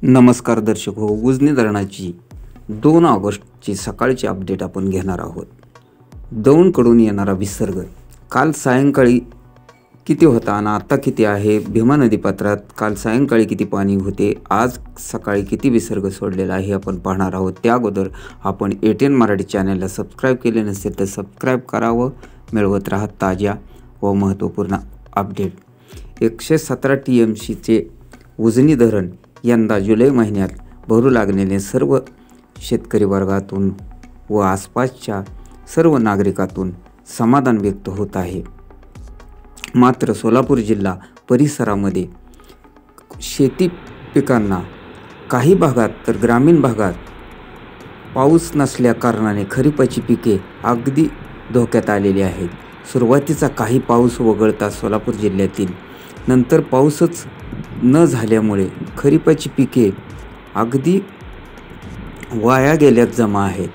नमस्कार दर्शक हो, उजनी धरणाची 2 ऑगस्टची सकाळची अपडेट आपण घेणार आहोत। दौंडकडून येणारा विसर्ग काल सायंकाळी किती होता आणि आता किती आहे, भीमा नदी पात्रात काल सायंकाळी किती पाणी होते, आज सकाळी किती विसर्ग सोडलेला आहे आपण पाहणार आहोत। त्या अगोदर आपण ATN मराठी चॅनलला सबस्क्राईब केले नसेल तर सबस्क्राईब करावं, मिळवत राहा ताज्या व महत्त्वपूर्ण अपडेट। 117 TMCचे उजनी धरण यंदा जुलै महिन्यात भरू लागलेले सर्व शेतकरी वर्गातून व आसपासच्या सर्व नागरिकातून समाधान व्यक्त होत आहे। मात्र सोलापूर जिल्हा परिसरामध्ये शेती पिकांना काही भागात तर ग्रामीण भागात पाऊस नसल्या कारणाने खरीपाची पिके अगदी धोक्यात आलेली आहेत। सुरुवातीचा काही पाऊस वगळता सोलापूर जिल्ह्यातील नंतर पाऊसच न झाल्यामुळे खरीपाची पिके अगदी वाया गेल्यात जमा आहेत।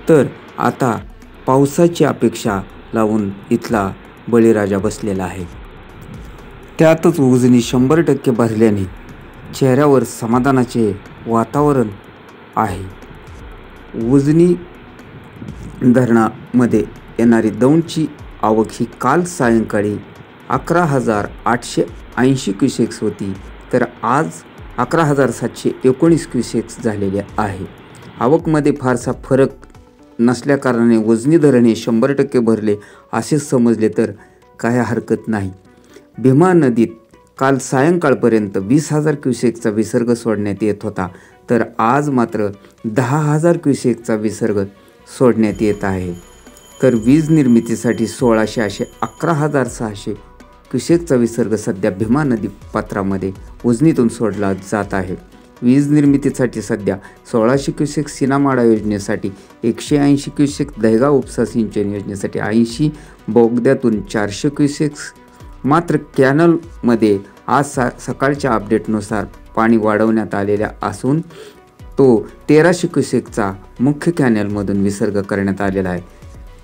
तर आता पावसाची अपेक्षा लावून इथला बळीराजा बसलेला आहे। त्यातच उजनी 100% भरल्याने चेहऱ्यावर समाधानाचे वातावरण आहे। उजनी धरणामध्ये येणारी दौंडची आवक ही काल सायंकाळी 11,880 क्युसेक्स होती, तर आज 11,719 क्युसेक्स झालेले आहे। आवकमध्ये फारसा फरक नसल्याकारणाने उजनी धरण हे 100% भरले असे समजले तर काही हरकत नाही। भीमा नदीत काल सायंकाळपर्यंत 20,000 क्युसेक्सचा विसर्ग सोडण्यात येत होता, तर आज मात्र 10,000 क्युसेक्सचा विसर्ग सोडण्यात येत आहे। तर वीज निर्मितीसाठी 1600 असे 11,600 क्युसेक्सचा विसर्ग सध्या भीमा नदी पात्रामध्ये उजनीतून सोडला जात आहे। वीज निर्मितीसाठी सध्या 1600 क्युसेक्स सीनामाडा योजनेसाठी, 180 क्युसेक्स दहेगाव उपसा सिंचन योजनेसाठी, 80 बोगद्यातून 400 क्युसेक्स। मात्र कॅनलमध्ये आज सकाळच्या अपडेटनुसार पाणी वाढवण्यात आलेल्या असून तो 1300 क्युसेक्सचा मुख्य कॅनलमधून विसर्ग करण्यात आलेला आहे।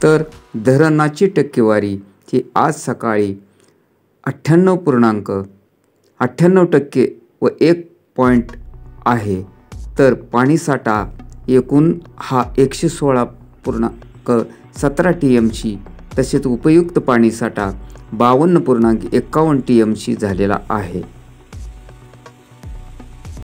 तर धरणाची टक्केवारी ही आज सकाळी 98% व 1 पॉईंट आहे। तर पाणीसाठा एकूण हा 116.17 TMC, तसेच उपयुक्त पाणीसाठा 52.51 TMC झालेला आहे।